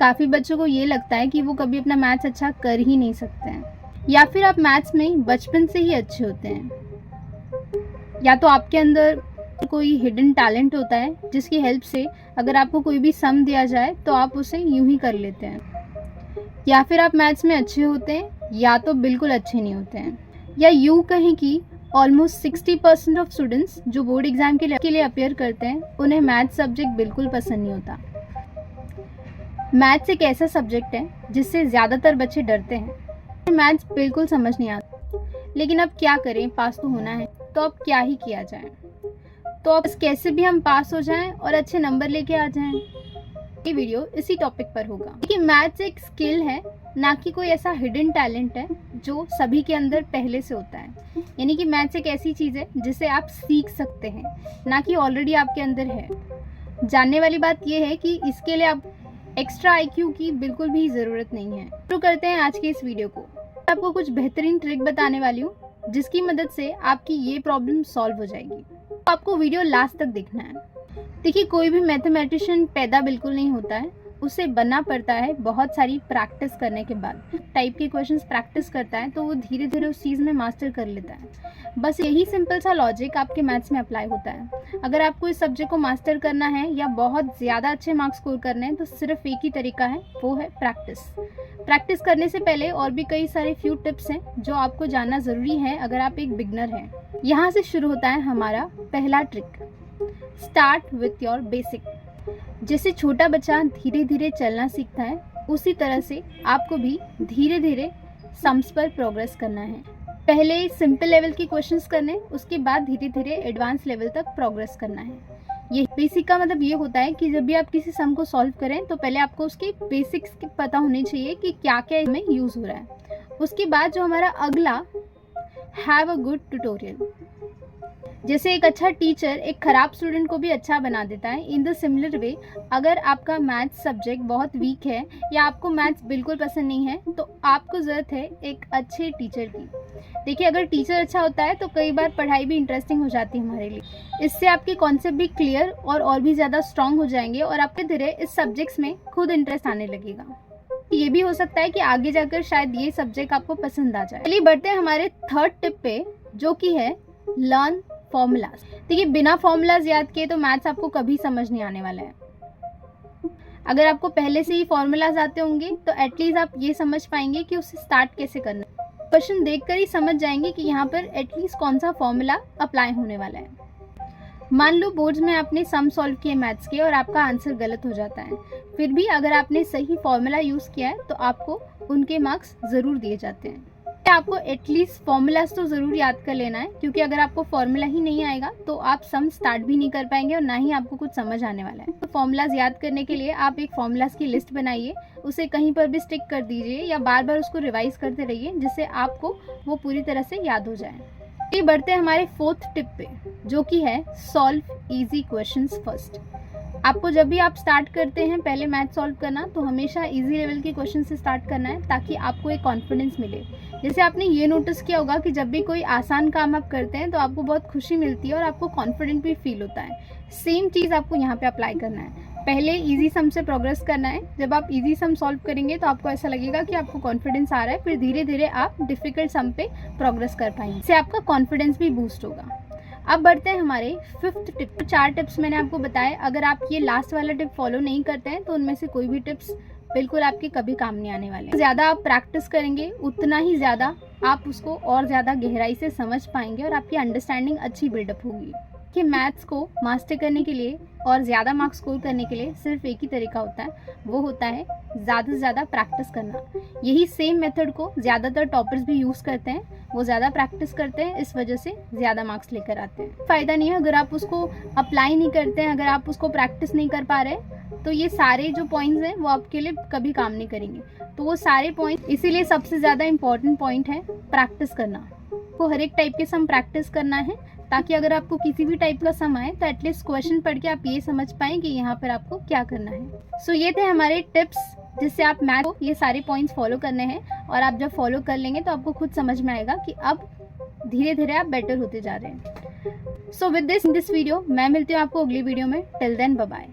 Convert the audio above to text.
काफ़ी बच्चों को ये लगता है कि वो कभी अपना मैथ्स अच्छा कर ही नहीं सकते हैं, या फिर आप मैथ्स में बचपन से ही अच्छे होते हैं, या तो आपके अंदर कोई हिडन टैलेंट होता है जिसकी हेल्प से अगर आपको कोई भी सम दिया जाए तो आप उसे यूं ही कर लेते हैं, या फिर आप मैथ्स में अच्छे होते हैं या तो बिल्कुल अच्छे नहीं होते हैं, या यूं कहें कि ऑलमोस्ट 60% ऑफ स्टूडेंट्स जो बोर्ड एग्जाम के लिए अपेयर करते हैं उन्हें मैथ्स सब्जेक्ट बिल्कुल पसंद नहीं होता। मैथ्स एक ऐसा सब्जेक्ट है जिससे ज़्यादातर बच्चे डरते हैं। मैथ्स बिल्कुल समझ नहीं आता, लेकिन अब क्या करें, पास तो होना है, तो अब क्या ही किया जाए। तो अब कैसे भी हम पास हो जाएं और अच्छे नंबर लेके आ जाएं, ये वीडियो इसी टॉपिक पर होगा कि मैथ्स एक स्किल है, ना कि कोई ऐसा हिडन टैलेंट है जो सभी के अंदर पहले से होता है। यानी कि मैथ्स एक ऐसी चीज़ है जिसे आप सीख सकते हैं, ना कि ऑलरेडी आपके अंदर है। जानने वाली बात यह है कि इसके लिए आप एक्स्ट्रा IQ की बिल्कुल भी ज़रूरत नहीं है। शुरू करते हैं आज के इस वीडियो को। आपको कुछ बेहतरीन ट्रिक बताने वाली हूँ जिसकी मदद से आपकी ये प्रॉब्लम सॉल्व हो जाएगी। तो आपको वीडियो लास्ट तक देखना है। देखिए, कोई भी मैथमेटिशियन पैदा बिल्कुल नहीं होता है, उसे बनना पड़ता है बहुत सारी प्रैक्टिस करने के बाद। टाइप के क्वेश्चंस प्रैक्टिस करता है तो वो धीरे धीरे उस चीज़ में मास्टर कर लेता है। बस यही सिंपल सा लॉजिक आपके मैथ्स में अप्लाई होता है। अगर आपको इस सब्जेक्ट को मास्टर करना है या बहुत ज़्यादा अच्छे मार्क्स स्कोर करने हैं तो सिर्फ एक ही तरीका है, वो है प्रैक्टिस। प्रैक्टिस करने से पहले और भी कई सारे फ्यू टिप्स हैं जो आपको जानना ज़रूरी है अगर आप एक बिगनर हैं। यहाँ से शुरू होता है हमारा पहला trick. Start with your basic. जैसे छोटा बच्चा धीरे धीरे चलना सीखता है, उसी तरह से आपको भी धीरे धीरे सम्स पर प्रोग्रेस करना है। पहले सिंपल लेवल के क्वेश्चंस करने, उसके बाद धीरे धीरे एडवांस लेवल तक प्रोग्रेस करना है। ये बेसिक का मतलब ये होता है कि जब भी आप किसी सम को सॉल्व करें तो पहले आपको उसके बेसिक्स पता होने चाहिए कि क्या क्या इसमें यूज़ हो रहा है। उसके बाद जो हमारा अगला, हैव अ गुड ट्यूटोरियल। जैसे एक अच्छा टीचर एक खराब स्टूडेंट को भी अच्छा बना देता है, इन द सिमिलर वे अगर आपका मैथ्स सब्जेक्ट बहुत वीक है या आपको मैथ्स बिल्कुल पसंद नहीं है तो आपको ज़रूरत है एक अच्छे टीचर की। देखिए, अगर टीचर अच्छा होता है तो कई बार पढ़ाई भी इंटरेस्टिंग हो जाती है हमारे लिए। इससे आपके कॉन्सेप्ट भी क्लियर और भी ज़्यादा स्ट्रांग हो जाएंगे और आपके धीरे इस सब्जेक्ट्स में खुद इंटरेस्ट आने लगेगा। ये भी हो सकता है कि आगे जाकर शायद ये सब्जेक्ट आपको पसंद आ जाए। चलिए बढ़ते हैं हमारे थर्ड टिप पे, जो कि है लर्न फॉर्मूलाज। देखिए, बिना फॉर्मूलाज याद किए तो मैथ्स आपको कभी समझ नहीं आने वाला है। अगर आपको पहले से ही फॉर्मूलाज आते होंगे तो एटलीस्ट आप ये समझ पाएंगे कि उसे स्टार्ट कैसे करना है। क्वेश्चन देखकर ही समझ जाएंगे कि यहाँ पर एटलीस्ट कौन सा फॉर्मूला अप्लाई होने वाला है। मान लो बोर्ड्स में आपने सम सॉल्व किए मैथ्स के और आपका आंसर गलत हो जाता है, फिर भी अगर आपने सही फॉर्मूला यूज़ किया है तो आपको उनके मार्क्स ज़रूर दिए जाते हैं। आपको एटलीस्ट फॉर्मूलाज तो ज़रूर याद कर लेना है, क्योंकि अगर आपको फॉर्मूला ही नहीं आएगा तो आप सम स्टार्ट भी नहीं कर पाएंगे और ना ही आपको कुछ समझ आने वाला है। तो फॉर्मूलाज याद करने के लिए आप एक फॉर्मूलाज की लिस्ट बनाइए, उसे कहीं पर भी स्टिक कर दीजिए या बार बार उसको रिवाइज करते रहिए जिससे आपको वो पूरी तरह से याद हो जाए। ये बढ़ते हैं हमारे फोर्थ टिप पे, जो कि है सॉल्व इजी क्वेश्चंस फर्स्ट। आपको जब भी आप स्टार्ट करते हैं पहले मैथ सॉल्व करना तो हमेशा इजी लेवल के क्वेश्चन से स्टार्ट करना है, ताकि आपको एक कॉन्फिडेंस मिले। जैसे आपने ये नोटिस किया होगा कि जब भी कोई आसान काम आप करते हैं तो आपको बहुत खुशी मिलती है और आपको कॉन्फिडेंट भी फील होता है। सेम चीज़ आपको यहाँ पे अप्लाई करना है। पहले इजी सम से प्रोग्रेस करना है। जब आप इजी सम सॉल्व करेंगे तो आपको ऐसा लगेगा कि आपको कॉन्फिडेंस आ रहा है, फिर धीरे धीरे आप डिफिकल्ट सम पे प्रोग्रेस कर पाएंगे। इससे आपका कॉन्फिडेंस भी बूस्ट होगा। अब बढ़ते हैं हमारे फिफ्थ टिप। 4 टिप्स मैंने आपको बताए, अगर आप ये लास्ट वाला टिप फॉलो नहीं करते हैं तो उनमें से कोई भी टिप्स बिल्कुल आपके कभी काम नहीं आने वाले। ज़्यादा आप प्रैक्टिस करेंगे उतना ही ज़्यादा आप उसको और ज़्यादा गहराई से समझ पाएंगे और आपकी अंडरस्टैंडिंग अच्छी बिल्डअप होगी। कि मैथ्स को मास्टर करने के लिए और ज़्यादा मार्क्स स्कोर करने के लिए सिर्फ एक ही तरीका होता है, वो होता है ज़्यादा से ज़्यादा प्रैक्टिस करना। यही सेम मेथड को ज़्यादातर टॉपर्स भी यूज़ करते हैं। वो ज़्यादा प्रैक्टिस करते हैं, इस वजह से ज़्यादा मार्क्स लेकर आते हैं। फ़ायदा नहीं है अगर आप उसको अप्लाई नहीं करते हैं, अगर आप उसको प्रैक्टिस नहीं कर पा रहे तो ये सारे जो पॉइंट्स हैं वो आपके लिए कभी काम नहीं करेंगे। तो वो सारे पॉइंट, इसीलिए सबसे ज़्यादा इंपॉर्टेंट पॉइंट है प्रैक्टिस करना। आपको हर एक टाइप के सम प्रैक्टिस करना है, ताकि अगर आपको किसी भी टाइप का सम आए तो एटलीस्ट क्वेश्चन पढ़ के आप ये समझ पाएं कि यहाँ पर आपको क्या करना है। सो ये थे हमारे टिप्स जिससे आप मैथ को ये सारे पॉइंट्स फॉलो करने हैं, और आप जब फॉलो कर लेंगे तो आपको खुद समझ में आएगा कि अब धीरे धीरे आप बेटर होते जा रहे हैं। So with this in this video मैं मिलती हूँ आपको अगली वीडियो में। Till then bye bye.